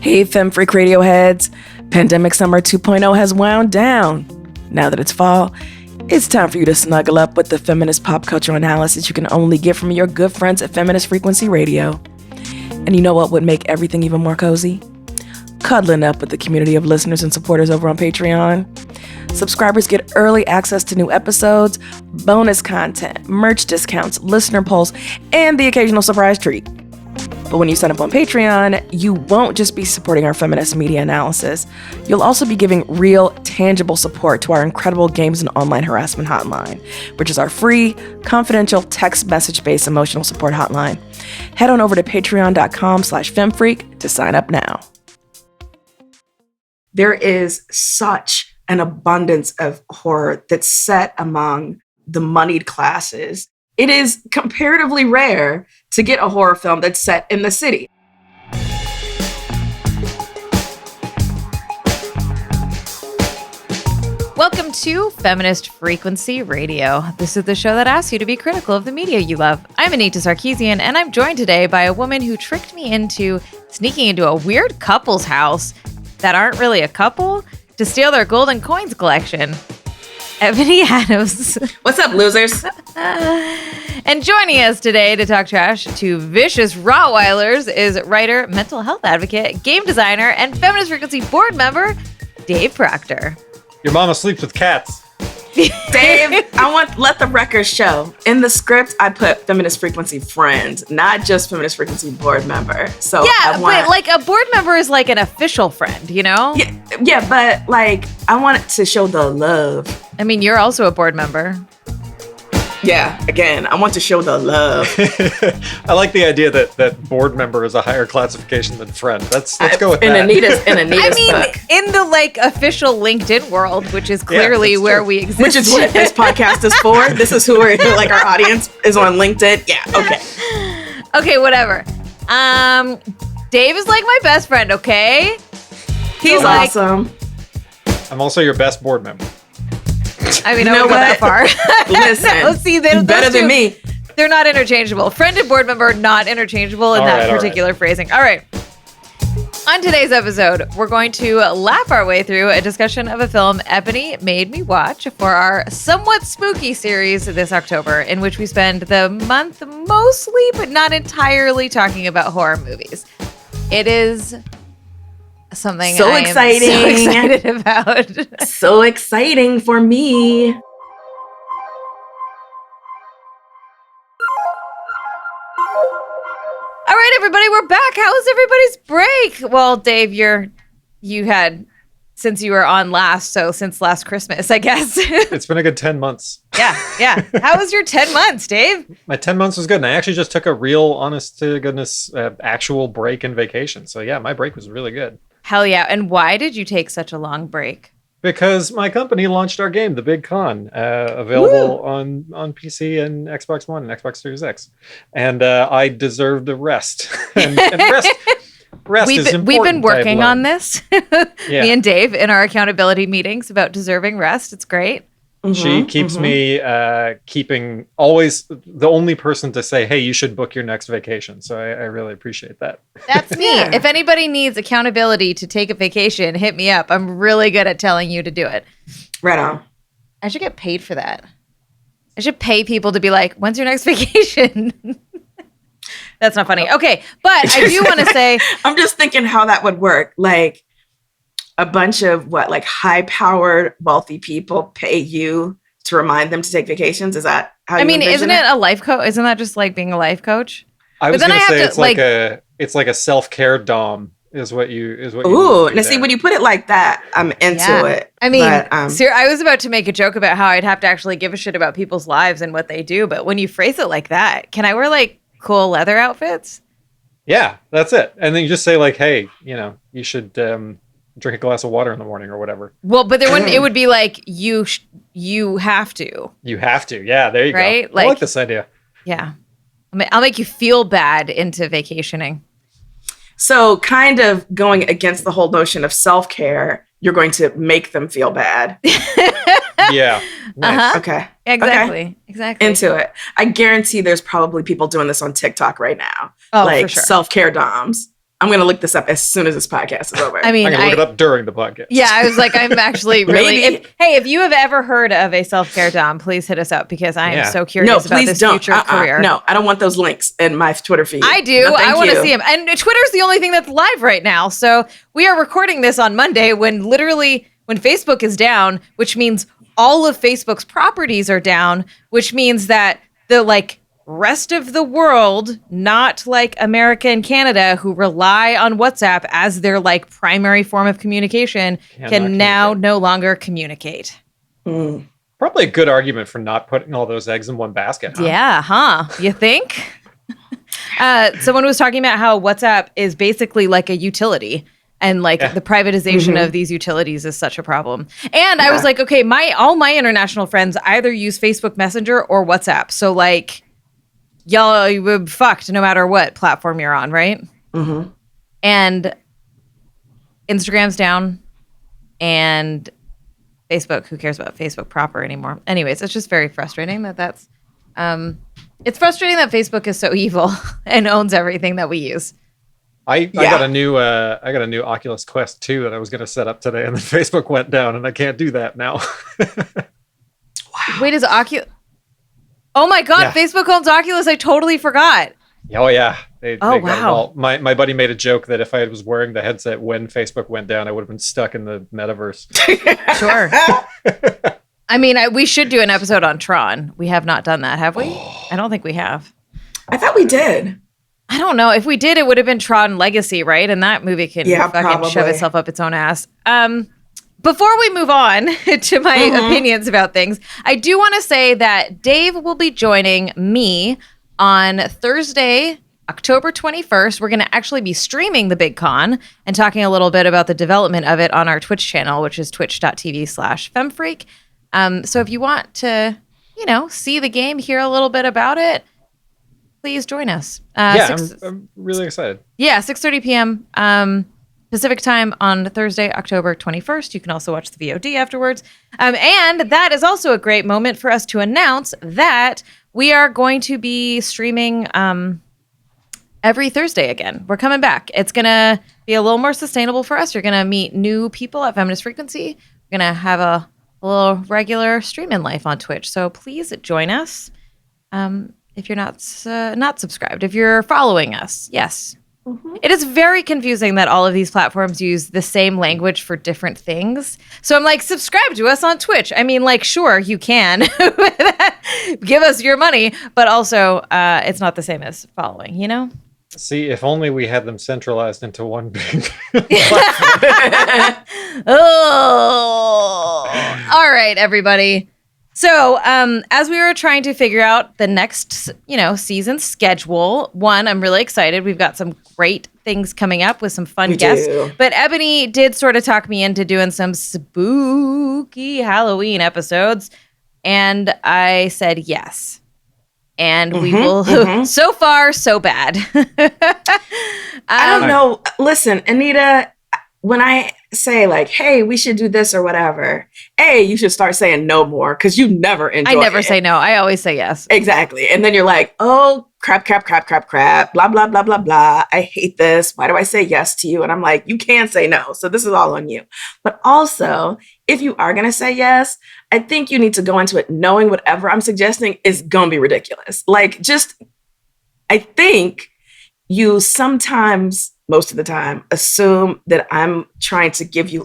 Hey, Freq Radio heads. Pandemic Summer 2.0 has wound down. Now that it's fall, it's time for you to snuggle up with the feminist pop culture analysis you can only get from your good friends at Feminist Frequency Radio. And you know what would make everything even more cozy? Cuddling up with the community of listeners and supporters over on Patreon. Subscribers get early access to new episodes, bonus content, merch discounts, listener polls, and the occasional surprise treat. But when you sign up on Patreon, you won't just be supporting our feminist media analysis. You'll also be giving real, tangible support to our incredible games and online harassment hotline, which is our free, confidential, text message-based emotional support hotline. Head on over to patreon.com/femfreak to sign up now. There is such an abundance of horror that's set among the moneyed classes. It is comparatively rare to get a horror film that's set in the city. Welcome to Feminist Frequency Radio. This is the show that asks you to be critical of the media you love. I'm Anita Sarkeesian, and I'm joined today by a woman who tricked me into sneaking into a weird couple's house that aren't really a couple to steal their golden coins collection. Ebony Adams. What's up, losers? And joining us today to talk trash to vicious Rottweilers is writer, mental health advocate, game designer, and Feminist Frequency board member, Dave Proctor. Your mama sleeps with cats. Dave, let the record show. In the script, I put Feminist Frequency friend, not just Feminist Frequency board member. So yeah, but like a board member is like an official friend, you know? Yeah, but like I want it to show the love. I mean, you're also a board member. Yeah, again, I want to show the love. I like the idea that board member is a higher classification than friend. Let's go with that. Anita's I mean, book. in the like official LinkedIn world, which is clearly where we exist. Which is what this podcast is for. This is who we're like. Our audience is on LinkedIn. Yeah. Okay. Okay. Whatever. Dave is like my best friend. Okay. He's awesome. I'm also your best board member. I mean, I don't go that far. Listen, no, see, better than me. They're not interchangeable. Friend and board member, not interchangeable in that particular phrasing. All right. On today's episode, we're going to laugh our way through a discussion of a film Ebony made me watch for our somewhat spooky series this October, in which we spend the month mostly, but not entirely, talking about horror movies. It is something so I'm exciting. So excited about. So exciting for me. All right, everybody, we're back. How was everybody's break? Well, Dave, you had since you were on last, so since last Christmas, I guess. It's been a good 10 months. Yeah. How was your 10 months, Dave? My 10 months was good, and I actually just took a real, honest to goodness, actual break and vacation. So yeah, my break was really good. Hell yeah. And why did you take such a long break? Because my company launched our game, The Big Con, available on PC and Xbox One and Xbox Series X. And I deserved a rest. and rest is important. We've been working on this, me and Dave, in our accountability meetings about deserving rest. It's great. She keeps me keeping always the only person to say, hey, you should book your next vacation. So I really appreciate that. That's me. Yeah. If anybody needs accountability to take a vacation, hit me up. I'm really good at telling you to do it. Right on. I should get paid for that. I should pay people to be like, when's your next vacation? That's not funny. Okay. But I do want to say. I'm just thinking how that would work. Like, a bunch of high-powered, wealthy people pay you to remind them to take vacations? Is that how you envision isn't it a life coach? Isn't that just like being a life coach? I was going to say it's like a self-care dom is what you. Ooh, now see, when you put it like that, I'm into it. I mean, I was about to make a joke about how I'd have to actually give a shit about people's lives and what they do, but when you phrase it like that, can I wear like cool leather outfits? Yeah, that's it. And then you just say like, hey, you should drink a glass of water in the morning or whatever. Well, but it would be like you have to. You have to. Yeah, there you right? go. I like this idea. Yeah. I'll make you feel bad into vacationing. So kind of going against the whole notion of self-care, you're going to make them feel bad. Yeah. Nice. Okay. Exactly. Into it. I guarantee there's probably people doing this on TikTok right now. Oh, for sure. Self-care doms. I'm going to look this up as soon as this podcast is over. I mean, I'm going to look it up during the podcast. Yeah, I was like, I'm actually really... If you have ever heard of a self-care Dom, please hit us up because I am so curious about this future career. No, I don't want those links in my Twitter feed. I do. No, I want to see them. And Twitter's the only thing that's live right now. So we are recording this on Monday when Facebook is down, which means all of Facebook's properties are down, which means that the rest of the world, not like America and Canada, who rely on WhatsApp as their primary form of communication, can now no longer communicate. Probably a good argument for not putting all those eggs in one basket. Huh? Yeah, You think? Someone was talking about how WhatsApp is basically like a utility. And the privatization of these utilities is such a problem. And I was like, okay, all my international friends either use Facebook Messenger or WhatsApp. So y'all, you're fucked no matter what platform you're on, right? Mm-hmm. And Instagram's down, and Facebook, who cares about Facebook proper anymore? Anyways, it's just very frustrating that's... it's frustrating that Facebook is so evil and owns everything that we use. I got a new Oculus Quest 2 that I was going to set up today, and then Facebook went down, and I can't do that now. Wow. Wait, is Oculus... Oh my God, Facebook owns Oculus. I totally forgot. Oh yeah. They got it wow. all. My buddy made a joke that if I was wearing the headset when Facebook went down, I would have been stuck in the metaverse. Sure. I mean, we should do an episode on Tron. We have not done that, have we? I don't think we have. I thought we did. I don't know. If we did, it would have been Tron Legacy, right? And that movie can fucking shove itself up its own ass. Before we move on to my opinions about things, I do want to say that Dave will be joining me on Thursday, October 21st. We're going to actually be streaming the Big Con and talking a little bit about the development of it on our Twitch channel, which is twitch.tv/femfreak. So if you want to, see the game, hear a little bit about it, please join us. I'm really excited. Yeah, 6:30 p.m. Pacific time on Thursday, October 21st. You can also watch the VOD afterwards. And that is also a great moment for us to announce that we are going to be streaming every Thursday again. We're coming back. It's going to be a little more sustainable for us. You're going to meet new people at Feminist Frequency. We're going to have a little regular streaming life on Twitch. So please join us. If you're not subscribed, if you're following us, yes. Mm-hmm. It is very confusing that all of these platforms use the same language for different things. So I'm like, subscribe to us on Twitch. I mean, sure, you can. Give us your money. But also, it's not the same as following, See, if only we had them centralized into one big Oh. All right, everybody. So, as we were trying to figure out the next, season schedule, I'm really excited. We've got some great things coming up with some fun guests. But Ebony did sort of talk me into doing some spooky Halloween episodes, and I said yes. And we will. So far, so bad. I don't know. Listen, Anita, when I say hey, we should do this or whatever, you should start saying no more because you never enjoy it. I never say no. I always say yes. Exactly. And then you're like, oh, crap, blah, blah, blah, blah, blah. I hate this. Why do I say yes to you? And I'm like, you can't say no. So this is all on you. But also, if you are going to say yes, I think you need to go into it knowing whatever I'm suggesting is going to be ridiculous. I think you sometimes, most of the time, assume that I'm trying to give you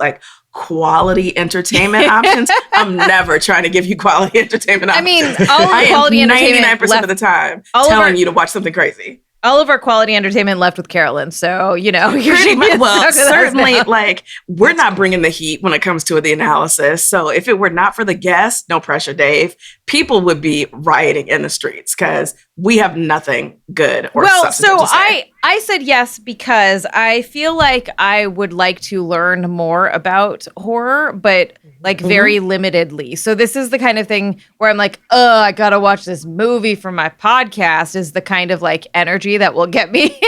quality entertainment options. I'm never trying to give you quality entertainment options. I mean, all of the quality entertainment 99% of the time telling you to watch something crazy. All of our quality entertainment left with Carolyn. So, you should be certainly we're not bringing the heat when it comes to the analysis. So if it were not for the guests, no pressure, Dave, people would be rioting in the streets because we have nothing good or substantive to say. I said yes because I feel like I would like to learn more about horror, but very limitedly. So this is the kind of thing where I'm like, I gotta watch this movie for my podcast is the kind of energy that will get me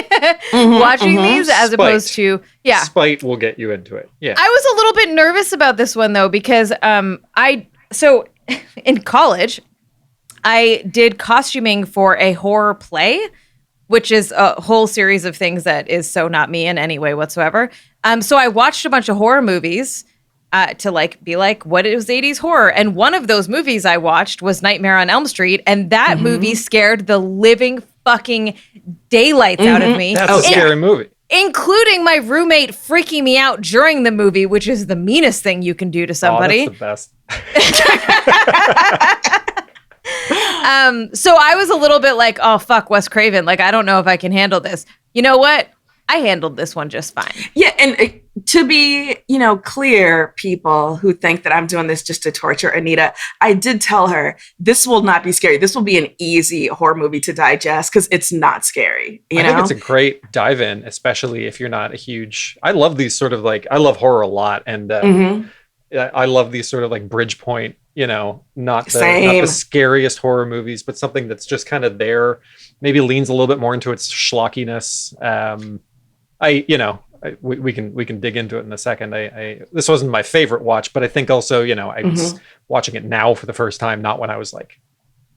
watching these as opposed to spite will get you into it. Yeah. I was a little bit nervous about this one though because so in college I did costuming for a horror play which is a whole series of things that is so not me in any way whatsoever. So I watched a bunch of horror movies to like be like, what is 80s horror? And one of those movies I watched was Nightmare on Elm Street, and that movie scared the living fucking daylights out of me. That's a scary movie. Including my roommate freaking me out during the movie, which is the meanest thing you can do to somebody. Oh, that's the best. So I was a little bit like, oh, fuck, Wes Craven. Like, I don't know if I can handle this. You know what? I handled this one just fine. Yeah, and to be, clear, people who think that I'm doing this just to torture Anita, I did tell her this will not be scary. This will be an easy horror movie to digest because it's not scary. I think it's a great dive in, especially if you're not a huge. I love these sort of I love horror a lot, and I love these sort of like Bridgepoint. Not the scariest horror movies, but something that's just kind of there. Maybe leans a little bit more into its schlockiness. We can dig into it in a second. This wasn't my favorite watch, but I think also, I was watching it now for the first time, not when I was like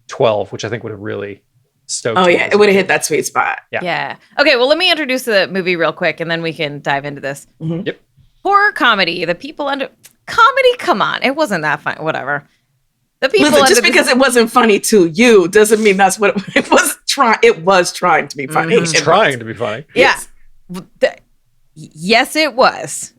12, which I think would have really stoked. Oh yeah, it would have hit that sweet spot. Yeah. Okay, well, let me introduce the movie real quick, and then we can dive into this. Yep. Horror comedy. The people under comedy. Come on, it wasn't that fun. Whatever. The people just because it wasn't funny to you doesn't mean that's what it was. It was trying to be funny. It was trying to be funny. Yeah. Yes, it was.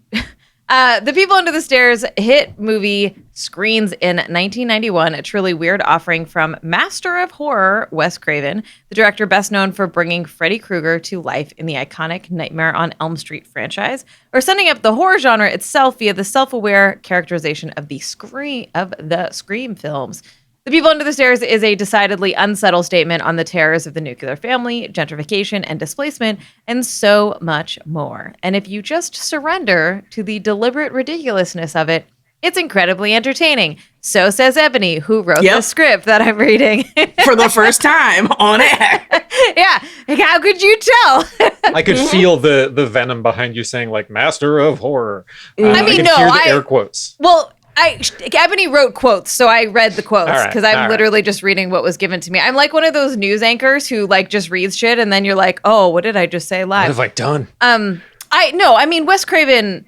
The People Under the Stairs hit movie screens in 1991, a truly weird offering from master of horror Wes Craven, the director best known for bringing Freddy Krueger to life in the iconic Nightmare on Elm Street franchise, or setting up the horror genre itself via the self-aware characterization of the Scream films. The People Under the Stairs is a decidedly unsettled statement on the terrors of the nuclear family, gentrification and displacement, and so much more. And if you just surrender to the deliberate ridiculousness of it, it's incredibly entertaining. So says Ebony, who wrote the script that I'm reading. For the first time on air. Yeah. Like, how could you tell? I could feel the venom behind you saying, like, master of horror. I mean, could hear the air quotes. Well, Ebony wrote quotes, so I read the quotes because I'm literally just reading what was given to me. I'm like one of those news anchors who like just reads shit and then you're like, oh, what did I just say live? What have I done? I mean, Wes Craven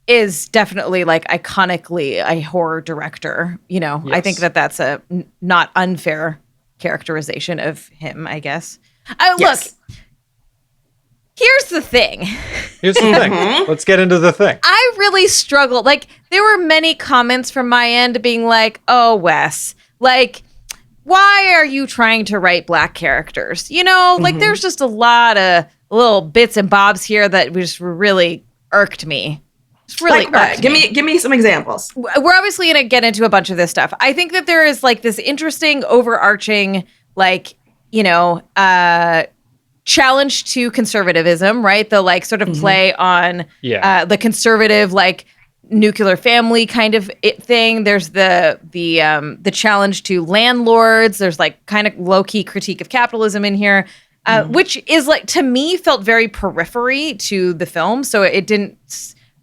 is definitely like iconically a horror director. Yes. I think that's a not unfair characterization of him, I guess. Look, here's the thing. Let's get into the thing. I really struggled. Like, there were many comments from my end being like, oh, Wes, like, why are you trying to write black characters? Like, there's just a lot of little bits and bobs here that just really irked me. It's really irked me. Give me some examples. We're obviously going to get into a bunch of this stuff. I think that there is, like, this interesting overarching, like, challenge to conservatism, right? The like sort of play on the conservative like nuclear family kind of thing. There's the challenge to landlords. There's like kind of low key critique of capitalism in here, which is like to me felt very periphery to the film. So it didn't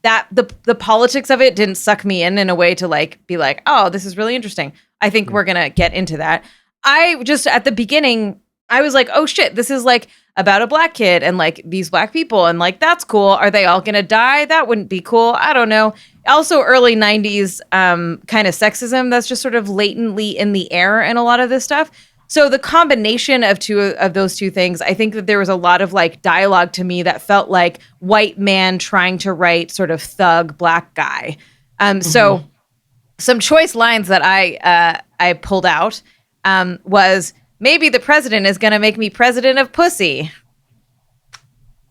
the politics of it didn't suck me in a way to like be like, oh, this is really interesting. I think we're gonna get into that. I just at the beginning I was like, oh shit, this is like about a black kid and like these black people and like, that's cool. Are they all gonna die? That wouldn't be cool. I don't know. Also early 90s kind of sexism that's just sort of latently in the air and a lot of this stuff. So the combination of those two things, I think that there was a lot of like dialogue to me that felt like white man trying to write sort of thug black guy. So some choice lines that I pulled out was, maybe the president is going to make me president of pussy.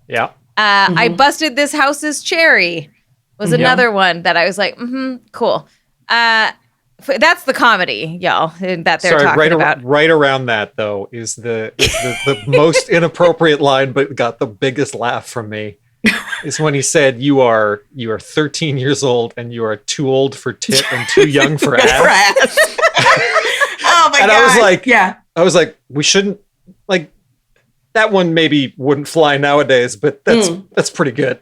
Yeah. I busted this house's cherry was another one that I was like, cool. That's the comedy, y'all, that they're talking about. Right around that, though, is the most inappropriate line, but got the biggest laugh from me. Is when he said, you are 13 years old and you are too old for tit and too young for ass. Oh my God. I was like, we shouldn't, like, that one maybe wouldn't fly nowadays, but that's pretty good.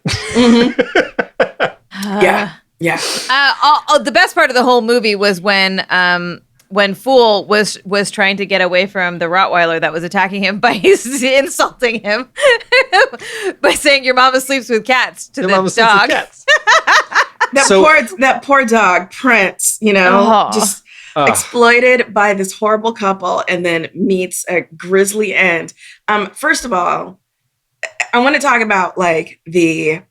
Yeah. The best part of the whole movie was when when Fool was trying to get away from the Rottweiler that was attacking him by insulting him by saying your mama sleeps with cats to the dog. That poor dog, Prince, just exploited by this horrible couple and then meets a grisly end. First of all, I want to talk about like the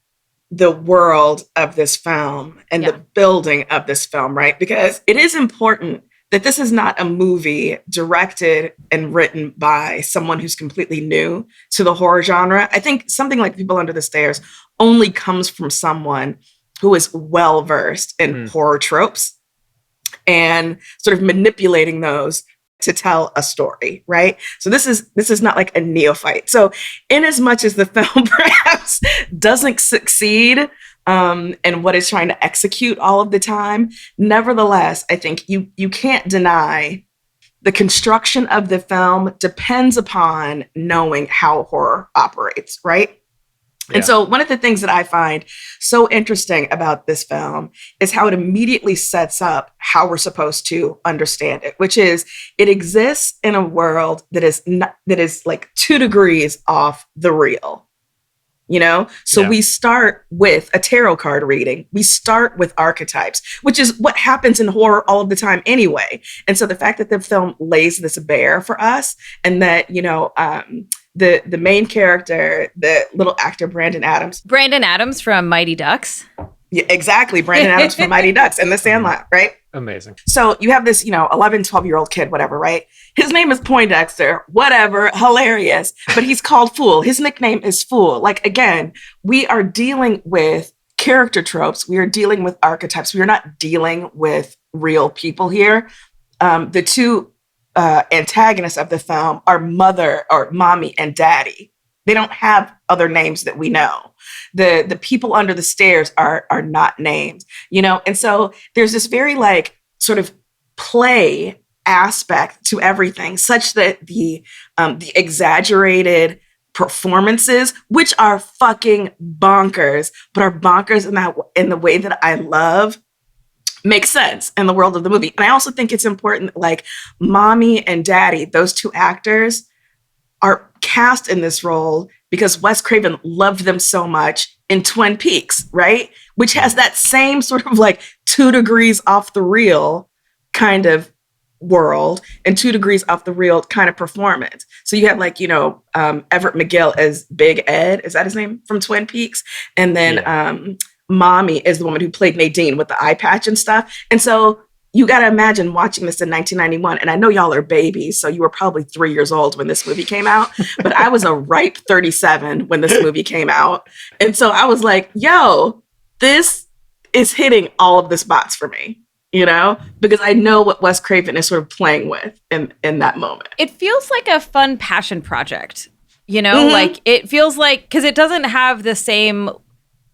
world of this film and the building of this film, right? Because it is important that this is not a movie directed and written by someone who's completely new to the horror genre. I think something like People Under the Stairs only comes from someone who is well-versed in horror tropes and sort of manipulating those to tell a story, right? So this is not like a neophyte. So in as much as the film perhaps doesn't succeed in what it's trying to execute all of the time, nevertheless, I think you can't deny the construction of the film depends upon knowing how horror operates, right? And so one of the things that I find so interesting about this film is how it immediately sets up how we're supposed to understand it, which is it exists in a world that is like 2 degrees off the real, So we start with a tarot card reading. We start with archetypes, which is what happens in horror all of the time anyway. And so the fact that the film lays this bare for us and that, the main character, the little actor, Brandon Adams from Mighty Ducks. Yeah, exactly. Brandon Adams from Mighty Ducks and The Sandlot, right? Amazing. So you have this, 11, 12-year-old kid, whatever, right? His name is Poindexter, whatever, hilarious, but he's called Fool. His nickname is Fool. Like, again, we are dealing with character tropes. We are dealing with archetypes. We are not dealing with real people here. The two antagonists of the film are mother or mommy and daddy. They don't have other names that we know. The people under the stairs are not named, and so there's this very like sort of play aspect to everything, such that the exaggerated performances, which are fucking bonkers, but are bonkers in the way that I love, makes sense in the world of the movie. And I also think it's important, like mommy and daddy, those two actors are cast in this role because Wes Craven loved them so much in Twin Peaks, right? Which has that same sort of like 2 degrees off the real kind of world and 2 degrees off the real kind of performance. So you have like, Everett McGill as Big Ed, is that his name, from Twin Peaks? And then Mommy is the woman who played Nadine with the eye patch and stuff. And so you got to imagine watching this in 1991. And I know y'all are babies, so you were probably 3 years old when this movie came out. But I was a ripe 37 when this movie came out. And so I was like, yo, this is hitting all of the spots for me, because I know what Wes Craven is sort of playing with in that moment. It feels like a fun passion project, like it feels like, because it doesn't have the same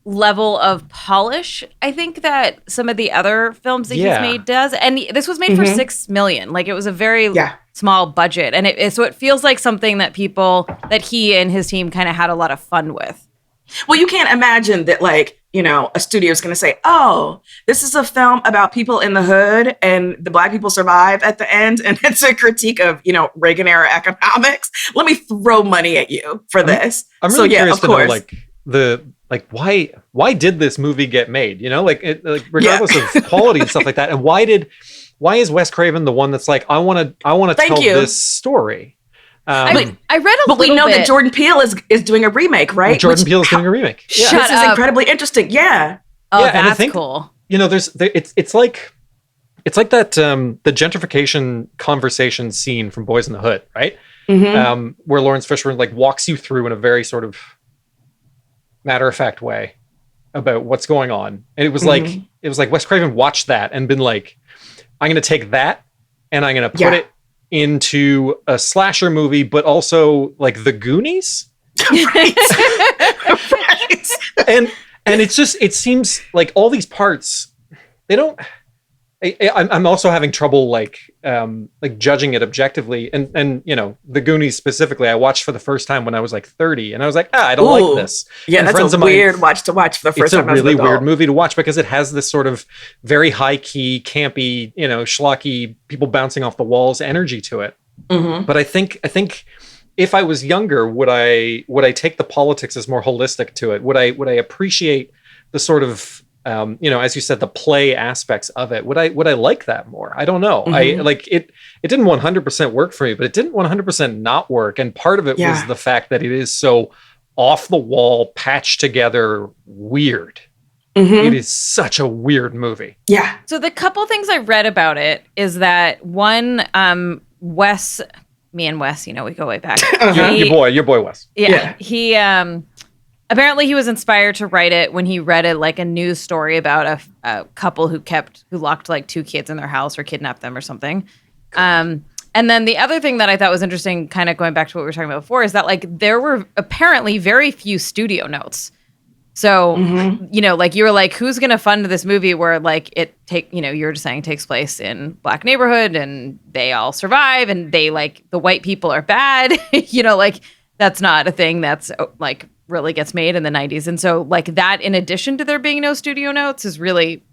level of polish, I think, that some of the other films that he's made does. And this was made for $6 million. Like, it was a very small budget. And so it feels like something that he and his team kind of had a lot of fun with. Well, you can't imagine that, like, a studio is going to say, oh, this is a film about people in the hood and the Black people survive at the end. And it's a critique of, Reagan era economics. Let me throw money at you for this. I'm really curious to know, why did this movie get made? Regardless of quality and stuff like that. And why is Wes Craven the one that's like, I want to tell this story? I read a little bit. But we know that Jordan Peele is doing a remake, right? Jordan Peele is doing a remake. Yeah. This is incredibly interesting. Yeah. Oh, yeah, that's cool. It's like that the gentrification conversation scene from Boys in the Hood, right? Mm-hmm. Where Lawrence Fishburne like walks you through in a very sort of matter-of-fact way about what's going on. And it was like Wes Craven watched that and been like, I'm going to take that and I'm going to put it into a slasher movie, but also like The Goonies. Right. And it's just, it seems like all these parts, they don't I'm also having trouble like judging it objectively, and you know, The Goonies specifically, I watched for the first time when I was like 30, and I was like, I don't like this. Yeah, and that's a weird watch to watch for the first time. It's a really weird movie to watch because it has this sort of very high key, campy, you know, schlocky, people bouncing off the walls energy to it. Mm-hmm. But I think if I was younger, would I take the politics as more holistic to it? Would I appreciate the sort of you know, as you said, the play aspects of it? Would I like that more? I don't know. Mm-hmm. I like it. It didn't 100% work for me, but it didn't 100% not work. And part of it was the fact that it is so off the wall, patched together, weird. Mm-hmm. It is such a weird movie. Yeah. So the couple things I read about it is that one, Wes, me and Wes, you know, we go way back. Your boy Wes. Yeah. He apparently he was inspired to write it when he read a news story about a couple who locked like 2 kids in their house or kidnapped them or something. And then the other thing that I thought was interesting, kind of going back to what we were talking about before, is that like there were apparently very few studio notes. So, you know, like you were like, who's going to fund this movie where like you were just saying takes place in black neighborhood and they all survive and they like the white people are bad, you know, like that's not a thing that's like really gets made in the 90s. And so like that, in addition to there being no studio notes, is really,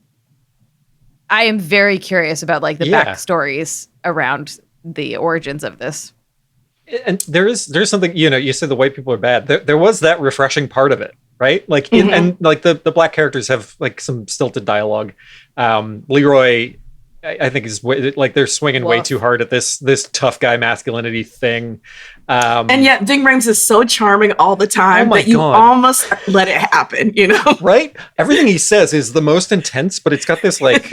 I am very curious about like the backstories around the origins of this. And there's something, you know, you said the white people are bad. There was that refreshing part of it, right? Like, and like the black characters have like some stilted dialogue. Leroy, I think is like they're swinging way too hard at this tough guy masculinity thing. And yet Ving Rhames is so charming all the time that you almost let it happen, you know? Right? Everything he says is the most intense, but it's got this like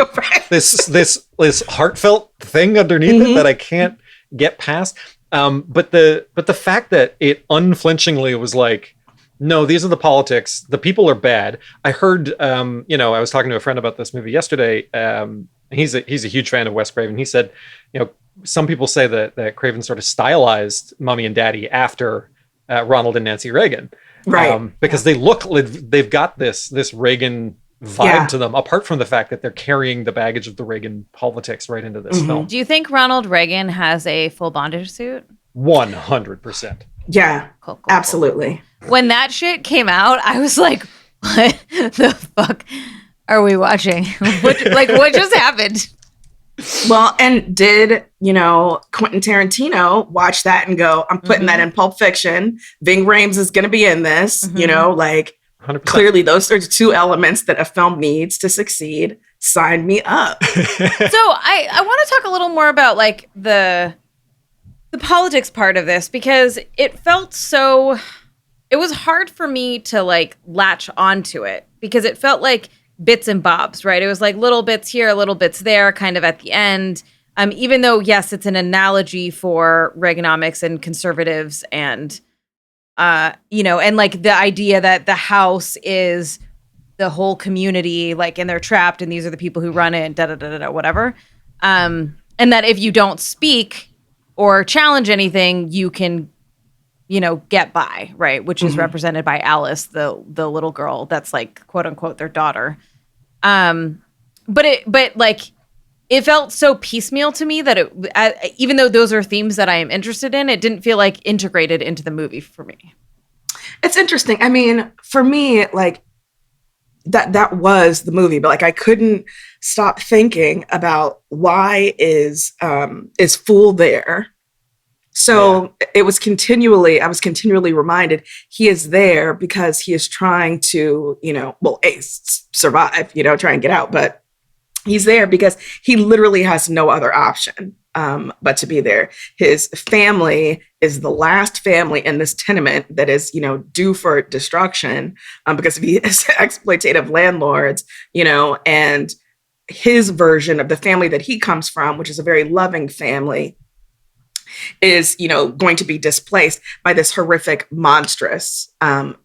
this heartfelt thing underneath it that I can't get past. But the fact that it unflinchingly was like, no, these are the politics. The people are bad. I heard, you know, I was talking to a friend about this movie yesterday. He's a huge fan of Wes Craven. He said, you know, some people say that Craven sort of stylized Mommy and Daddy after Ronald and Nancy Reagan, right? Because they've got this Reagan vibe to them, apart from the fact that they're carrying the baggage of the Reagan politics right into this film. Do you think Ronald Reagan has a full bondage suit? 100%. Yeah, cool, absolutely. Cool. When that shit came out, I was like, what the fuck are we watching? What just happened? Well, and did, you know, Quentin Tarantino watch that and go, I'm putting that in Pulp Fiction. Ving Rhames is going to be in this, you know, like 100%. Clearly those are 2 elements that a film needs to succeed. Sign me up. So I want to talk a little more about like the politics part of this, because it was hard for me to like latch onto it, because it felt like bits and bobs, right? It was like little bits here, little bits there, kind of at the end. Even though, yes, it's an analogy for Reaganomics and conservatives and, you know, and like the idea that the house is the whole community, like, and they're trapped and these are the people who run it, whatever. And that if you don't speak or challenge anything, you can, you know, get by, right? Which is represented by Alice, the little girl that's like, quote unquote, their daughter. But it felt so piecemeal to me that even though those are themes that I am interested in, it didn't feel like integrated into the movie for me. It's interesting. I mean, for me, like that was the movie, but like I couldn't stop thinking about why is Fool there? So I was continually reminded he is there because he is trying to, you know, survive, you know, try and get out. But he's there because he literally has no other option but to be there. His family is the last family in this tenement that is, you know, due for destruction because of these exploitative landlords, you know, and his version of the family that he comes from, which is a very loving family, is, you know, going to be displaced by this horrific, monstrous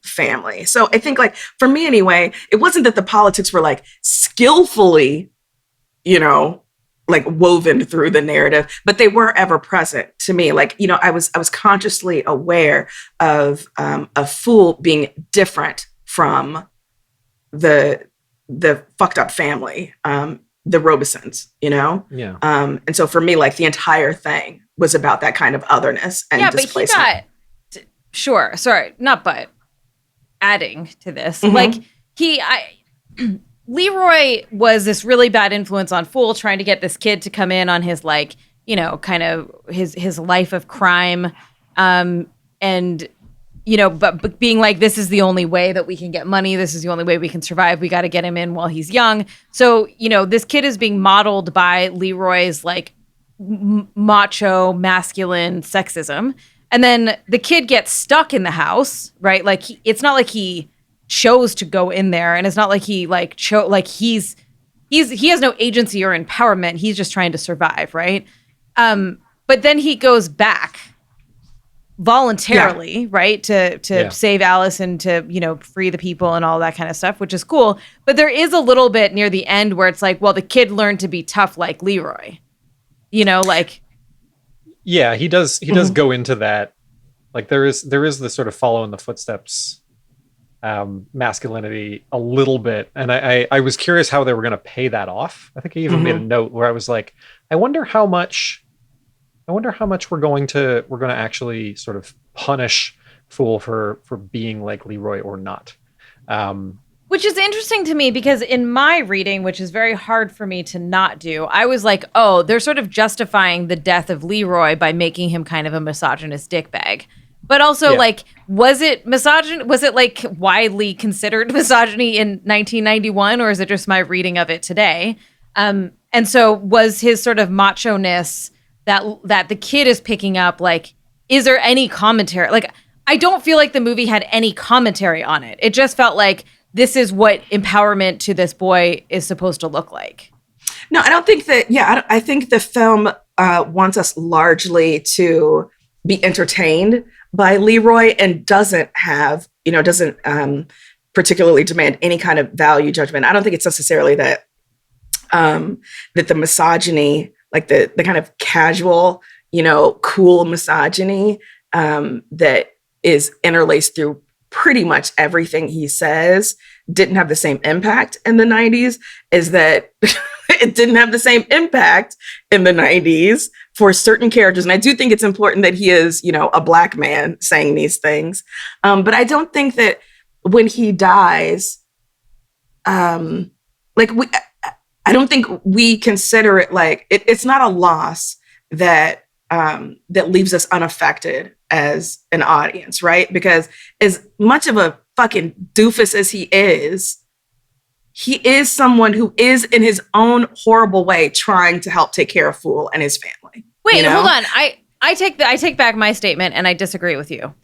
family. So I think, like, for me anyway, it wasn't that the politics were like skillfully, you know, like woven through the narrative, but they were ever present to me. Like, you know, I was consciously aware of a Fool being different from the fucked up family the Robesons, you know? Yeah. And so for me, like the entire thing was about that kind of otherness and displacement. But he got, sure, sorry, not but, adding to this, Mm-hmm. like Leroy was this really bad influence on Fool, trying to get this kid to come in on his, like, you know, kind of his life of crime, and, you know, but being like, this is the only way that we can get money. This is the only way we can survive. We got to get him in while he's young. So, you know, this kid is being modeled by Leroy's, like, macho, masculine sexism. And then the kid gets stuck in the house, right? Like, it's not like he chose to go in there, and it's not like he, like, he has no agency or empowerment. He's just trying to survive, right? But then he goes back voluntarily, right, to save Alice and to, you know, free the people and all that kind of stuff, which is cool. But there is a little bit near the end where it's like, well, the kid learned to be tough like Leroy, you know, like. Yeah, he does go into that. Like there is this sort of follow in the footsteps masculinity a little bit. And I was curious how they were going to pay that off. I think I even made a note where I was like, I wonder how much we're going to actually sort of punish Fool for being like Leroy or not. Which is interesting to me because in my reading, which is very hard for me to not do, I was like, oh, they're sort of justifying the death of Leroy by making him kind of a misogynist dickbag. But also, like, was it misogyn? Was it, like, widely considered misogyny in 1991, or is it just my reading of it today? And so was his sort of macho-ness that the kid is picking up, like, is there any commentary? Like, I don't feel like the movie had any commentary on it. It just felt like this is what empowerment to this boy is supposed to look like. No, I don't think that. Yeah, I think the film wants us largely to be entertained by Leroy and doesn't particularly demand any kind of value judgment. I don't think it's necessarily that the misogyny, like the kind of casual, you know, cool misogyny that is interlaced through pretty much everything he says didn't have the same impact in the 90s as that it didn't have the same impact in the 90s for certain characters. And I do think it's important that he is, you know, a Black man saying these things. But I don't think that when he dies, I don't think we consider it like it's not a loss that leaves us unaffected as an audience, right? Because as much of a fucking doofus as he is someone who is in his own horrible way trying to help take care of Fool and his family. Wait, you know? hold on. I take back my statement and I disagree with you.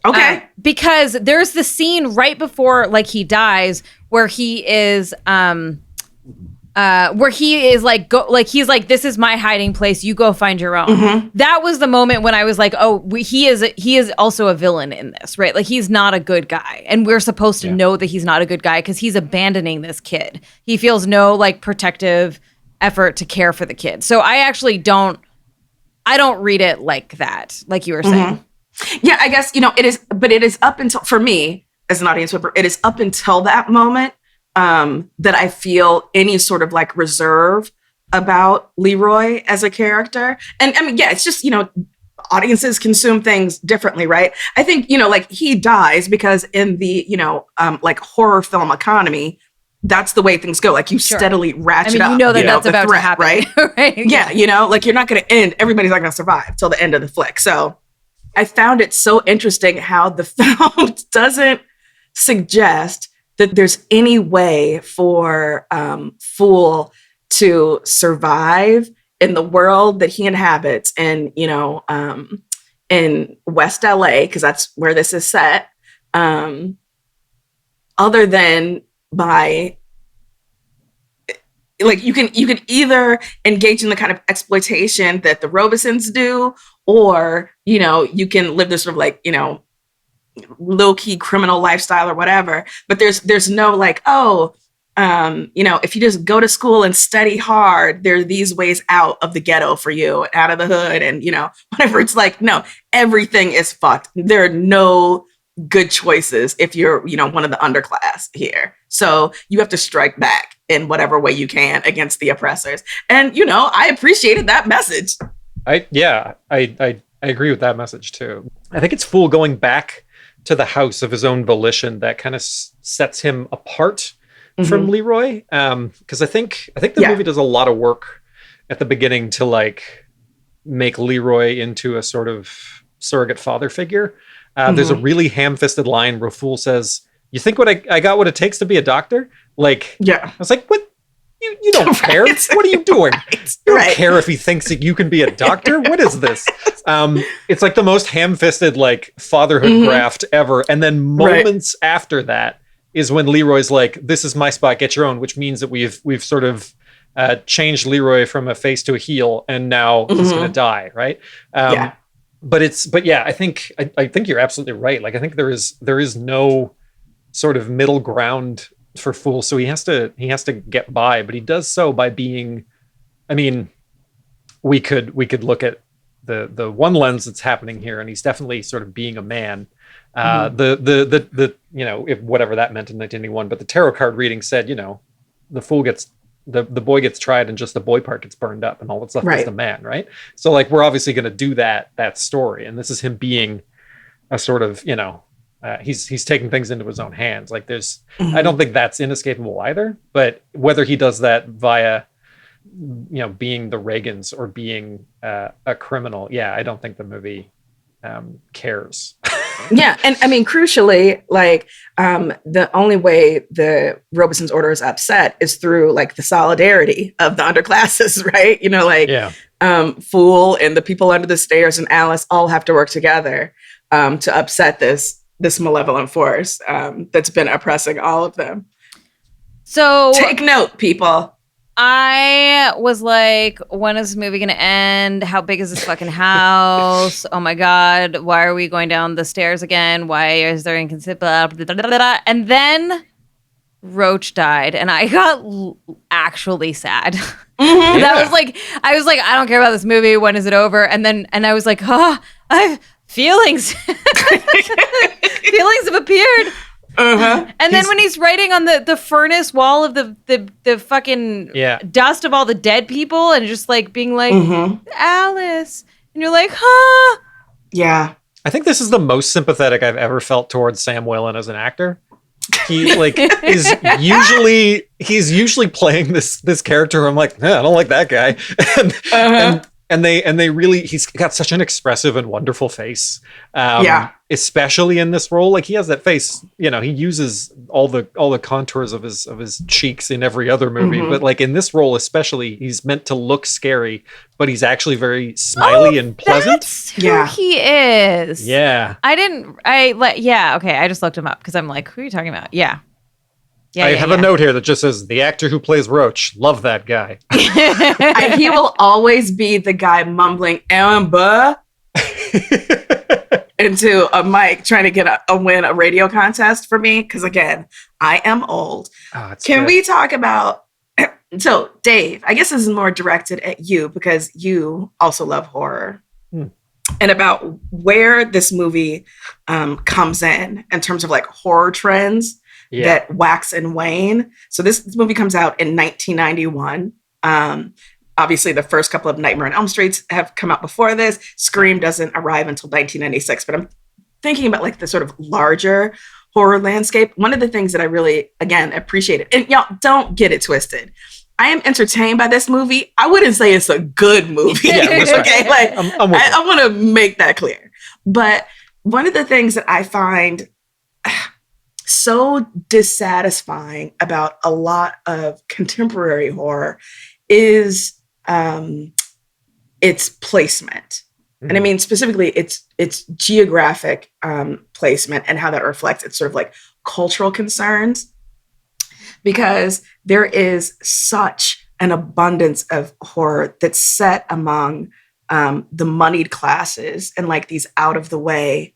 Okay. Because there's the scene right before, like, he dies where he is like, he's like, this is my hiding place. You go find your own. Mm-hmm. That was the moment when I was like, oh, he is also a villain in this, right? Like, he's not a good guy. And we're supposed to know that he's not a good guy because he's abandoning this kid. He feels no, like, protective effort to care for the kid. So I actually don't read it like that, like you were saying. Yeah, I guess, you know, it is up until, for me as an audience member, it is up until that moment that I feel any sort of, like, reserve about Leroy as a character. And I mean, yeah, it's just, you know, audiences consume things differently, right? I think, you know, like, he dies because in the, you know, like, horror film economy, that's the way things go. Like, you steadily ratchet up. You know that's about to happen, right? Right? Yeah, you know, like, you're not going to end. Everybody's not going to survive till the end of the flick. So I found it so interesting how the film doesn't suggest that there's any way for Fool to survive in the world that he inhabits and, you know, in West LA, because that's where this is set, other than by, like, you can either engage in the kind of exploitation that the Robesons do, or, you know, you can live this sort of, like, you know, low-key criminal lifestyle or whatever. But there's no, like, oh, you know, if you just go to school and study hard, there are these ways out of the ghetto for you, out of the hood, and, you know, whatever. It's like, no, everything is fucked. There are no good choices if you're, you know, one of the underclass here. So you have to strike back in whatever way you can against the oppressors. And, you know, I appreciated that message. I agree with that message too. I think it's Fool going back to the house of his own volition that kind of sets him apart from Leroy. Because I think the movie does a lot of work at the beginning to like make Leroy into a sort of surrogate father figure. There's a really ham-fisted line where Fool says, "You think I got what it takes to be a doctor?" Like, I was like, what? You don't care. What are you doing? You don't care if he thinks that you can be a doctor. What is this? It's like the most ham-fisted like fatherhood graft ever. And then moments after that is when Leroy's like, "This is my spot, get your own," which means that we've sort of changed Leroy from a face to a heel, and now he's gonna die, right? But yeah, I think you're absolutely right. Like, I think there is no sort of middle ground for Fool, so he has to get by, but he does so by being, I mean, we could look at the one lens that's happening here, and he's definitely sort of being a man. The you know, if whatever that meant in 1981, but the tarot card reading said, you know, the fool gets the boy gets tried and just the boy part gets burned up and all that's left is the man, right? So like, we're obviously going to do that story, and this is him being a sort of, you know, he's taking things into his own hands. Like, there's, I don't think that's inescapable either. But whether he does that via, you know, being the Reagans or being a criminal, I don't think the movie cares. Yeah, and I mean, crucially, like, the only way the Robeson's order is upset is through like the solidarity of the underclasses, right? You know, like, Fool and the people under the stairs and Alice all have to work together to upset this malevolent force that's been oppressing all of them. So take note, people. I was like, when is this movie going to end? How big is this fucking house? Oh my God. Why are we going down the stairs again? Why is there inconsistency? And then Roach died, and I got actually sad. That was like, I was like, I don't care about this movie. When is it over? And I was like, I have feelings. Feelings have appeared. And then when he's writing on the furnace wall of the fucking dust of all the dead people, and just like being like, Alice, and you're like, yeah. I think this is the most sympathetic I've ever felt towards Sam Whalen as an actor. He like he's usually playing this character where I'm like, I don't like that guy. And they really, he's got such an expressive and wonderful face. Especially in this role. Like, he has that face, you know, he uses all the contours of his cheeks in every other movie. But like in this role especially, he's meant to look scary, but he's actually very smiley and pleasant. That's who he is. Yeah. Okay, I just looked him up because I'm like, who are you talking about? I have a note here that just says, the actor who plays Roach. Love that guy. He will always be the guy mumbling Amber into a mic trying to get win a radio contest for me. Because again, I am old. Can we talk about, so Dave, I guess this is more directed at you because you also love horror. And about where this movie comes in terms of like horror trends that wax and wane. So this movie comes out in 1991. Obviously, the first couple of Nightmare on Elm Streets have come out before this. Scream doesn't arrive until 1996. But I'm thinking about like the sort of larger horror landscape. One of the things that I really, again, appreciated, and y'all don't get it twisted, I am entertained by this movie. I wouldn't say it's a good movie. Okay, like I want to make that clear. But one of the things that I find so dissatisfying about a lot of contemporary horror is its placement. And I mean, specifically its geographic placement and how that reflects its sort of like cultural concerns, because there is such an abundance of horror that's set among the moneyed classes and like these out of the way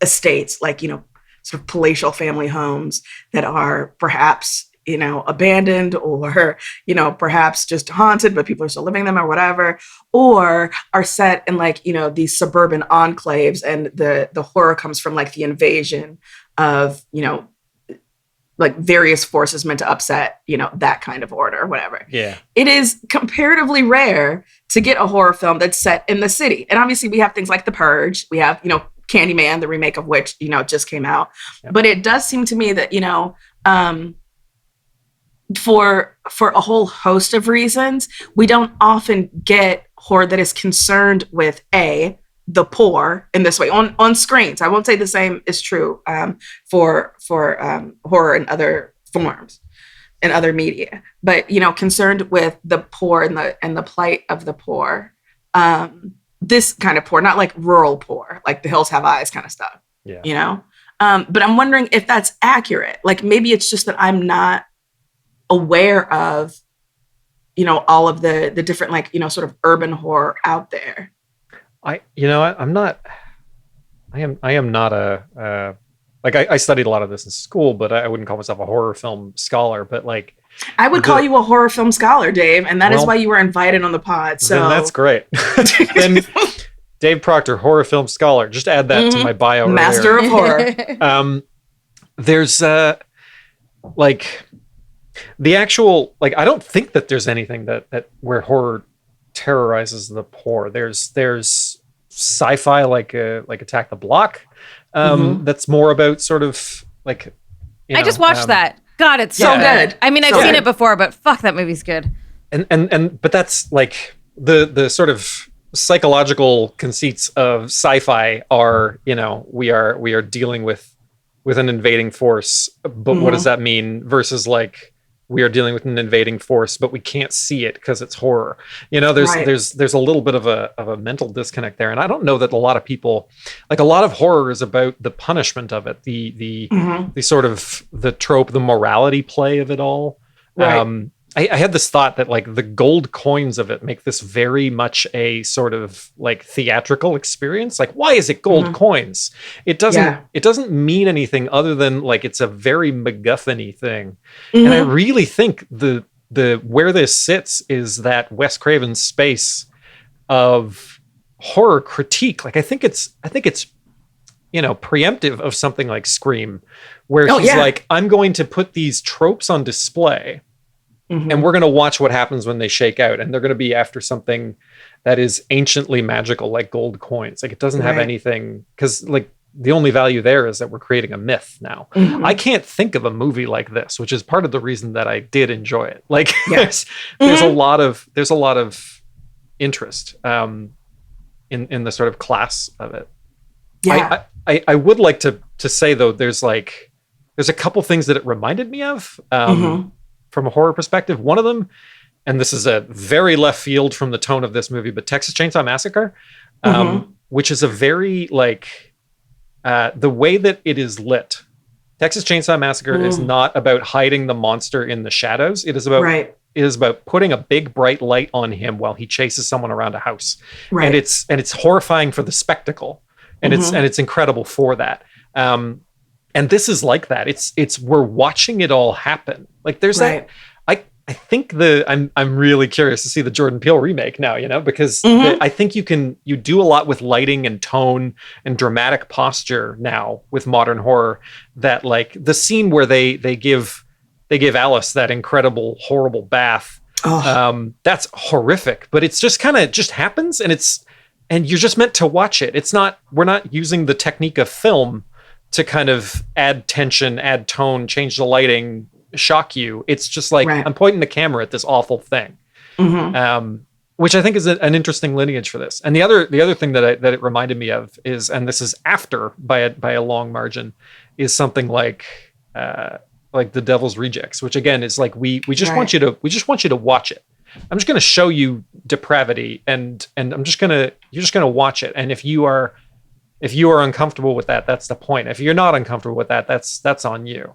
estates, like, you know, sort of palatial family homes that are perhaps, you know, abandoned or, you know, perhaps just haunted, but people are still living in them or whatever, or are set in like, you know, these suburban enclaves, and the horror comes from like the invasion of, you know, like various forces meant to upset, that kind of order or whatever. Yeah. It is comparatively rare to get a horror film that's set in the city. And obviously we have things like The Purge. We have, Candyman, the remake of which, just came out. Yep. But it does seem to me that, for a whole host of reasons, we don't often get horror that is concerned with the poor in this way on screens. I won't say the same is true for horror in other forms, in other media, but concerned with the poor and the plight of the poor. This kind of poor, not like rural poor, like The Hills Have Eyes kind of stuff. Yeah. But I'm wondering if that's accurate. Like maybe it's just that I'm not aware of, all of the different sort of urban horror out there. I am not I studied a lot of this in school, but I wouldn't call myself a horror film scholar, but like I would call you a horror film scholar, Dave, and that is why you were invited on the pod. So then that's great. Then Dave Proctor, horror film scholar. Just add that to my bio. Master of horror. There's like the actual I don't think that there's anything that where horror terrorizes the poor. There's sci-fi like Attack the Block. That's more about sort of like I just watched that. God, it's so good. I mean, I've seen it before, but fuck, that movie's good. And but that's like the sort of psychological conceits of sci-fi are, we are dealing with an invading force, but what does that mean versus like we are dealing with an invading force, but we can't see it because it's horror. There's a little bit of a mental disconnect there. And I don't know that a lot of people, like a lot of horror is about the punishment of it, the sort of the trope, the morality play of it all. Right. I had this thought that like the gold coins of it make this very much a sort of like theatrical experience. Like, why is it gold coins? It doesn't mean anything other than like it's a very MacGuffin-y thing. And I really think the where this sits is that Wes Craven's space of horror critique. Like I think it's preemptive of something like Scream, where he's like, I'm going to put these tropes on display. And we're going to watch what happens when they shake out. And they're going to be after something that is anciently magical, like gold coins. Like it doesn't have anything, because like the only value there is that we're creating a myth now. I can't think of a movie like this, which is part of the reason that I did enjoy it. Like there's a lot of interest in the sort of class of it. Yeah. I would like to say though, there's a couple things that it reminded me of. From a horror perspective, one of them, and this is a very left field from the tone of this movie, but Texas Chainsaw Massacre, which is a very like the way that it is lit. Texas Chainsaw Massacre is not about hiding the monster in the shadows. It is about putting a big bright light on him while he chases someone around a house. Right. And it's horrifying for the spectacle, and it's incredible for that. And this is like that. It's we're watching it all happen. Like there's that. I think I'm really curious to see the Jordan Peele remake now, because I think you do a lot with lighting and tone and dramatic posture now with modern horror, that like the scene where they give Alice that incredible, horrible bath. That's horrific, but it's just kind of just happens, and you're just meant to watch it. We're not using the technique of film to kind of add tension, add tone, change the lighting, shock you. It's just like, I'm pointing the camera at this awful thing, which I think is an interesting lineage for this. And the other thing that it reminded me of is, and this is after by a long margin, is something like The Devil's Rejects, which again is like we just want you to watch it. I'm just going to show you depravity, and you're just going to watch it. And if you are uncomfortable with that, that's the point. If you're not uncomfortable with that, that's on you.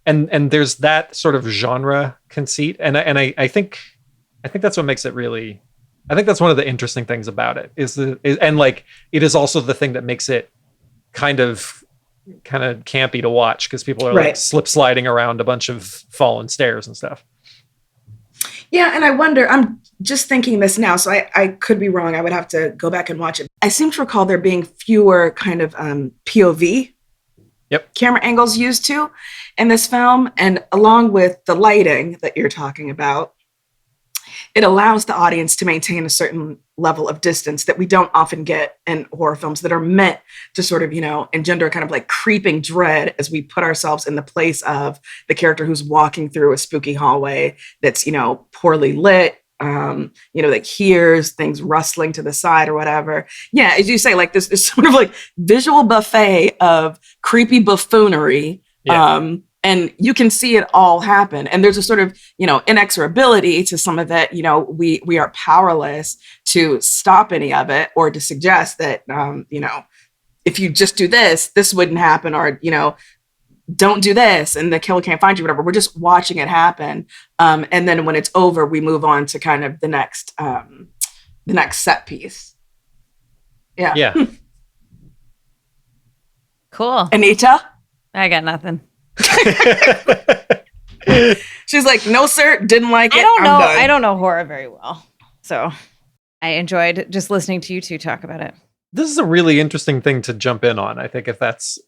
And there's that sort of genre conceit, and I think that's what makes it really. I think that's one of the interesting things about it and like it is also the thing that makes it kind of campy to watch, because people are like slip sliding around a bunch of fallen stairs and stuff. Yeah, and I wonder, I'm just thinking this now, so I could be wrong. I would have to go back and watch it. I seem to recall there being fewer kind of POV camera angles used to in this film. And along with the lighting that you're talking about, it allows the audience to maintain a certain level of distance that we don't often get in horror films that are meant to sort of, engender kind of like creeping dread as we put ourselves in the place of the character who's walking through a spooky hallway that's, poorly lit, that hears things rustling to the side or whatever. Yeah, as you say, like this sort of like visual buffet of creepy buffoonery. Yeah. And you can see it all happen. And there's a sort of, inexorability to some of it. We are powerless to stop any of it or to suggest that, if you just do this, this wouldn't happen, or, don't do this and the killer can't find you, whatever. We're just watching it happen. And then when it's over, we move on to kind of the next set piece. Yeah. Yeah. Cool. Anita? I got nothing. She's like, no, sir, didn't like it. I don't know horror very well. So I enjoyed just listening to you two talk about it. This is a really interesting thing to jump in on. I think if that's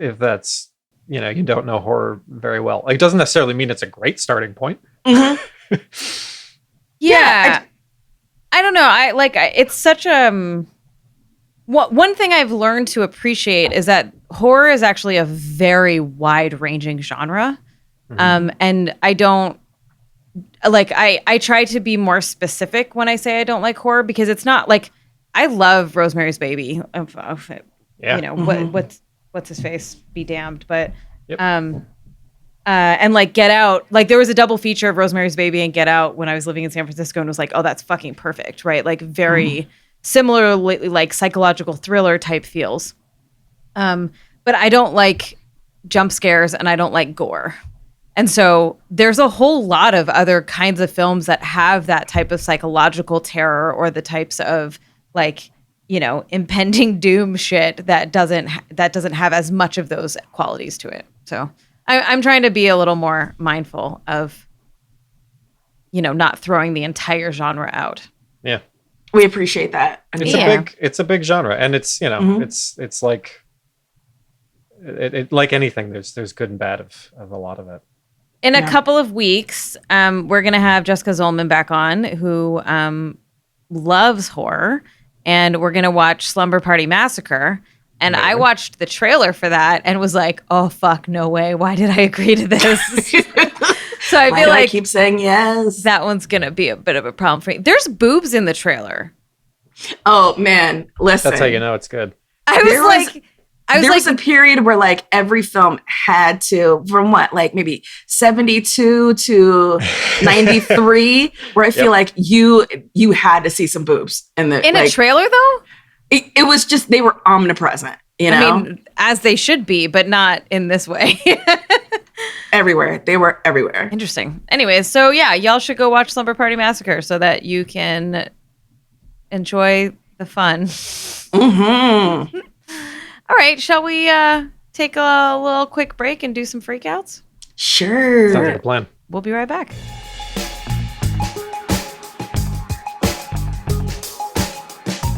you don't know horror very well. Like, it doesn't necessarily mean it's a great starting point. Mm-hmm. Yeah. I don't know. It's such one thing I've learned to appreciate is that horror is actually a very wide-ranging genre. Mm-hmm. And I don't I try to be more specific when I say I don't like horror, because it's not like I love Rosemary's Baby. What's his face? Be damned. But yep. And like Get Out, like there was a double feature of Rosemary's Baby and Get Out when I was living in San Francisco, and was like, oh, that's fucking perfect, right? Like very similarly like psychological thriller type feels. But I don't like jump scares and I don't like gore. And so there's a whole lot of other kinds of films that have that type of psychological terror, or the types of like, impending doom shit that doesn't have as much of those qualities to it. So I'm trying to be a little more mindful of, not throwing the entire genre out. Yeah. We appreciate that. It's a big genre, and it's, it's like, it like anything, there's good and bad of a lot of it. In a couple of weeks, we're going to have Jessica Zolman back on, who loves horror. And we're going to watch Slumber Party Massacre. And I watched the trailer for that and was like, oh, fuck, no way. Why did I agree to this? So I feel like I keep saying yes. That one's going to be a bit of a problem for me. There's boobs in the trailer. Oh, man. Listen. That's how you know it's good. There was a period where like every film had to, from maybe 72 to 93, where I feel like you had to see some boobs in a trailer though. It was just, they were omnipresent, I mean, as they should be, but not in this way. Everywhere. They were everywhere. Interesting. Anyways, so yeah, y'all should go watch Slumber Party Massacre so that you can enjoy the fun. Mm-hmm. All right, shall we take a little quick break and do some freak outs? Sure. Sounds like a plan. We'll be right back.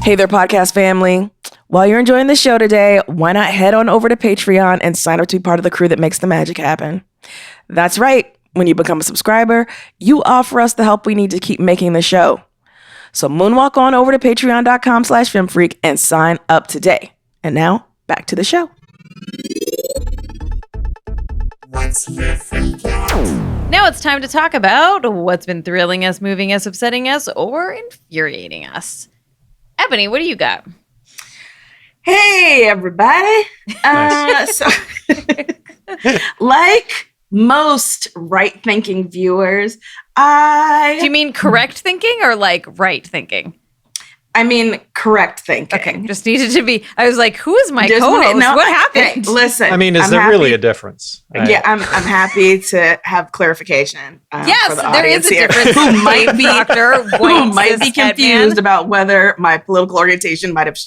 Hey there, podcast family. While you're enjoying the show today, why not head on over to Patreon and sign up to be part of the crew that makes the magic happen? That's right. When you become a subscriber, you offer us the help we need to keep making the show. So moonwalk on over to patreon.com/femfreak and sign up today. And now, back to the show. Now it's time to talk about what's been thrilling us, moving us, upsetting us, or infuriating us. Ebony, what do you got? Hey, everybody. So, like most right-thinking viewers, Do you mean correct thinking or like right thinking? I mean, correct thinking. Okay, just needed to be. I was like, "Who is my co-host? What happened?" Listen, I mean, is there really a difference? Yeah, I'm happy to have clarification. Yes, for the there is a difference. Who might be confused about whether my political orientation might have,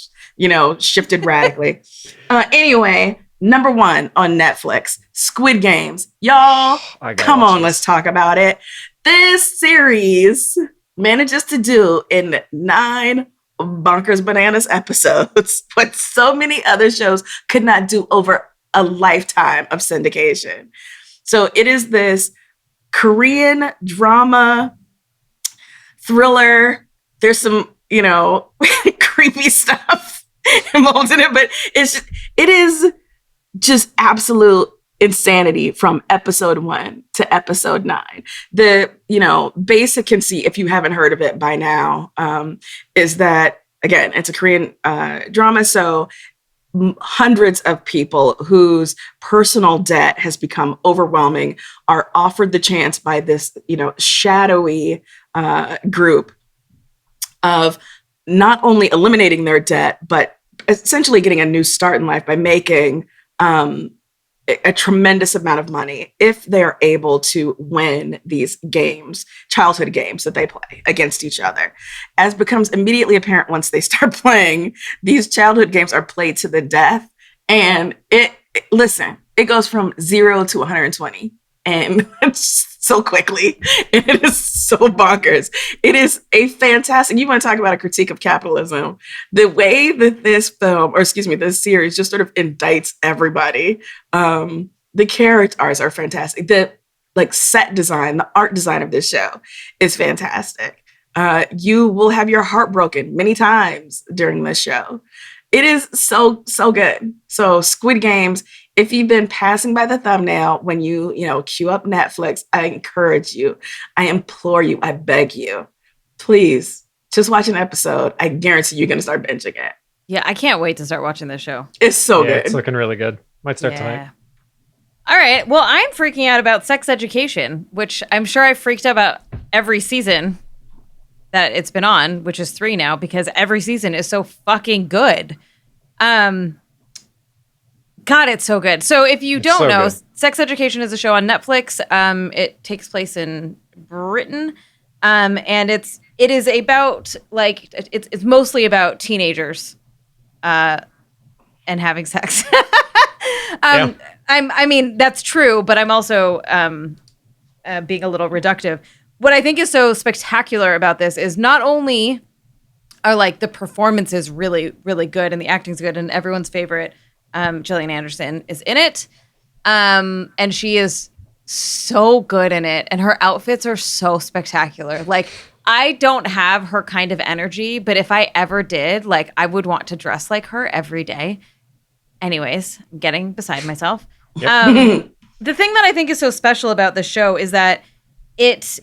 shifted radically. Anyway, number 1 on Netflix, Squid Games. Y'all, come on, let's talk about it. This series manages to do in 9 bonkers bananas episodes what so many other shows could not do over a lifetime of syndication. So it is this Korean drama thriller. There's some, creepy stuff involved in it, but it is just absolute insanity from episode 1 to episode 9. The, basic conceit, if you haven't heard of it by now, is that, again, it's a Korean drama. So hundreds of people whose personal debt has become overwhelming are offered the chance by this, shadowy group of not only eliminating their debt, but essentially getting a new start in life by making a tremendous amount of money if they're able to win these games, childhood games that they play against each other. As becomes immediately apparent once they start playing, these childhood games are played to the death. And it goes from 0 to 120 and so quickly. It is so bonkers. It is a fantastic, you want to talk about a critique of capitalism, the way that this series just sort of indicts everybody. The characters are fantastic. The set design, the art design of this show is fantastic. You will have your heart broken many times during this show. It is so, so good. So Squid Games, if you've been passing by the thumbnail when you queue up Netflix, I encourage you, I implore you, I beg you, please just watch an episode. I guarantee you're going to start binging it. Yeah, I can't wait to start watching this show. It's so good. It's looking really good. Might start tonight. All right. Well, I'm freaking out about sex education, which I'm sure I freaked out about every season that it's been on, which is 3 now, because every season is so fucking good. God, it's so good. So if you don't know, Sex Education is a show on Netflix. It takes place in Britain. And it is about it's mostly about teenagers and having sex. I mean, that's true, but I'm also being a little reductive. What I think is so spectacular about this is not only are the performances really, really good and the acting's good and everyone's favorite, Gillian Anderson, is in it. And she is so good in it. And her outfits are so spectacular. I don't have her kind of energy, but if I ever did, I would want to dress like her every day. Anyways, I'm getting beside myself. Yep. The thing that I think is so special about the show is that it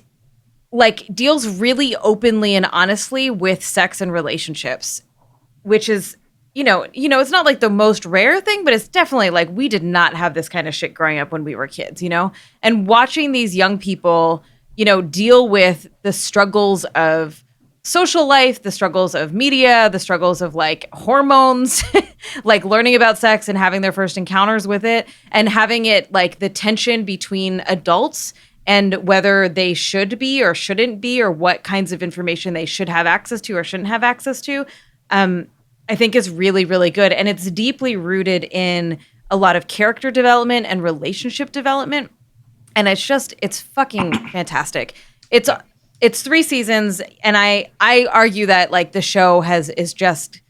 deals really openly and honestly with sex and relationships, which is, it's not the most rare thing, but it's definitely we did not have this kind of shit growing up when we were kids, and watching these young people, deal with the struggles of social life, the struggles of media, the struggles of hormones, learning about sex and having their first encounters with it, and having it the tension between adults and whether they should be or shouldn't be, or what kinds of information they should have access to or shouldn't have access to, I think is really, really good. And it's deeply rooted in a lot of character development and relationship development. And it's fucking fantastic. It's 3 seasons, and I argue that the show it's just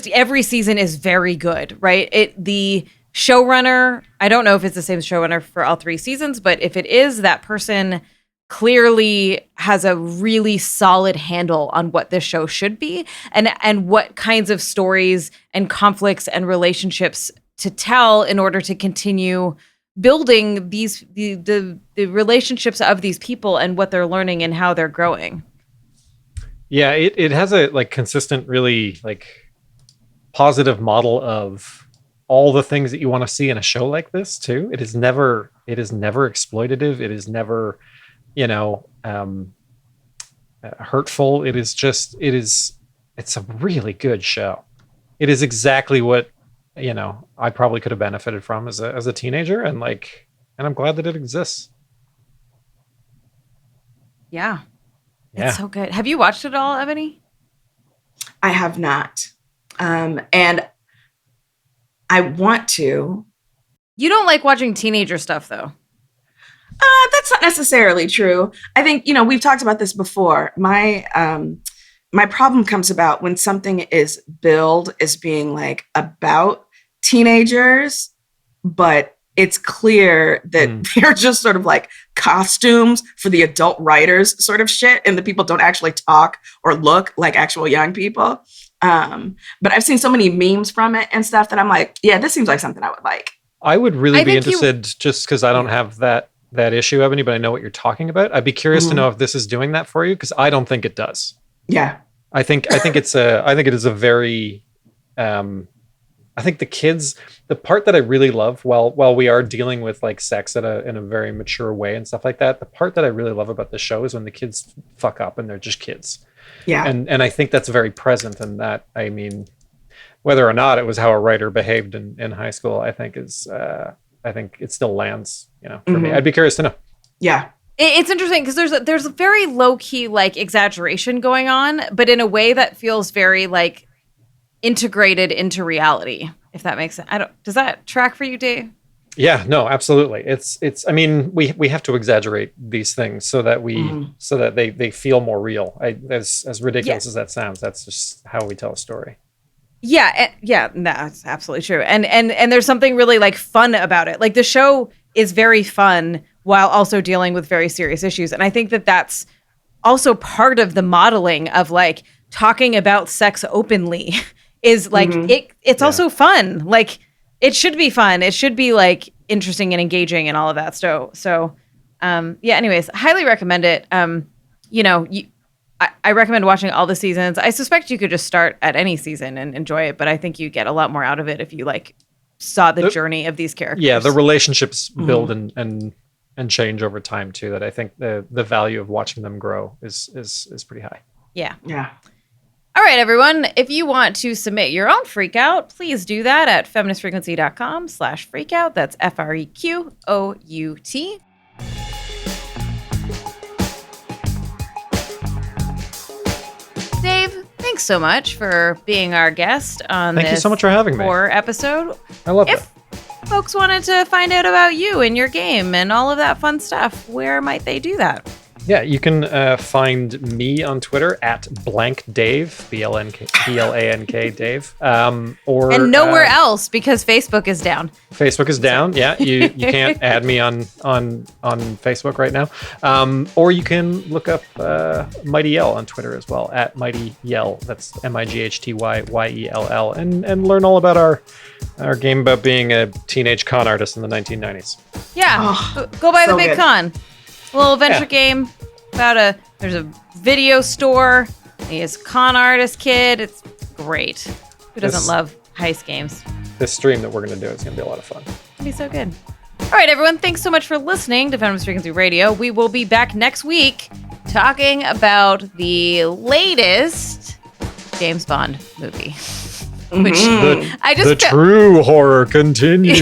every season is very good, right? The showrunner, I don't know if it's the same showrunner for all 3 seasons, but if it is, that person clearly has a really solid handle on what this show should be and what kinds of stories and conflicts and relationships to tell in order to continue building the relationships of these people and what they're learning and how they're growing. Yeah, it has a consistent, really positive model of all the things that you want to see in a show like this too. It is never exploitative. It is never, hurtful. It's a really good show. It is exactly what, I probably could have benefited from as a teenager, and I'm glad that it exists. Yeah. It's so good. Have you watched it all, Ebony? I have not. And I want to. You don't like watching teenager stuff, though. That's not necessarily true. I think, we've talked about this before. My problem comes about when something is billed as being about teenagers, but it's clear that they're just sort of like costumes for the adult writers sort of shit. And the people don't actually talk or look like actual young people. But I've seen so many memes from it and stuff that I'm like, yeah, this seems like something I would like. I would really be interested just because I don't have that issue, Ebony, but I know what you're talking about. I'd be curious to know if this is doing that for you, because I don't think it does. Yeah. I think it is a very, I think the part that I really love, while we are dealing with like sex in a very mature way and stuff like that, the part that I really love about the show is when the kids fuck up and they're just kids. Yeah. And I think that's very present in that. I mean, whether or not it was how a writer behaved in high school, I think it still lands, for me. I'd be curious to know. Yeah. It's interesting because there's a very low key like exaggeration going on, but in a way that feels very like integrated into reality, if that makes sense. Does that track for you, Dave? Yeah, no, absolutely. It's I mean, we have to exaggerate these things so that they feel more real. As ridiculous as that sounds, that's just how we tell a story. Yeah, no, it's absolutely true. And there's something really like fun about it. Like the show is very fun while also dealing with very serious issues. And I think that that's also part of the modeling of like talking about sex openly is like, it's also fun. Like it should be fun. It should be like interesting and engaging and all of that. So anyways, highly recommend it. I recommend watching all the seasons. I suspect you could just start at any season and enjoy it, but I think you get a lot more out of it if you like saw the journey of these characters. Yeah, the relationships build and change over time too. That I think the value of watching them grow is pretty high. Yeah. Yeah. All right, everyone. If you want to submit your own freak out, please do that at feministfrequency.com/freakout. That's FREQOUT. Dave, thanks so much for being our guest on Thank you so much for having me. Horror episode. I love it. If folks wanted to find out about you and your game and all of that fun stuff, where might they do that? Yeah, you can find me on Twitter at blank Dave, BLANK Dave, or and nowhere else because Facebook is down. Facebook is down. Yeah, you can't add me on Facebook right now. Or you can look up Mighty Yell on Twitter as well at Mighty Yell. That's MIGHTYYELL, and learn all about our game about being a teenage con artist in the 1990s. Yeah, go buy the Big Con. A little adventure game about there's a video store. He is a con artist kid. It's great. Who doesn't love heist games? This stream that we're going to do is going to be a lot of fun. It'll be so good. All right, everyone. Thanks so much for listening to Feminist Frequency Radio. We will be back next week talking about the latest James Bond movie. Which the true horror continues.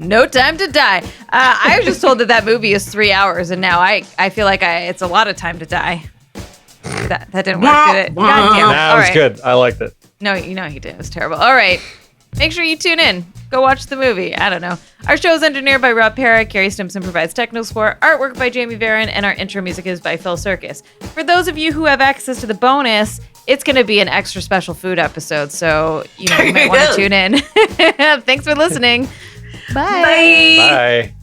No Time to Die. I was just told that movie is 3 hours, and now I feel like it's a lot of time to die. That didn't work, did it? God damn. Nah, it was good. I liked it. No, you know he did. It was terrible. All right. Make sure you tune in. Go watch the movie. I don't know. Our show is engineered by Rob Parra. Carrie Stimson provides techno support. Artwork by Jamie Varon. And our intro music is by Phil Circus. For those of you who have access to the bonus, it's going to be an extra special food episode. So, you might want to tune in. Thanks for listening. Bye. Bye.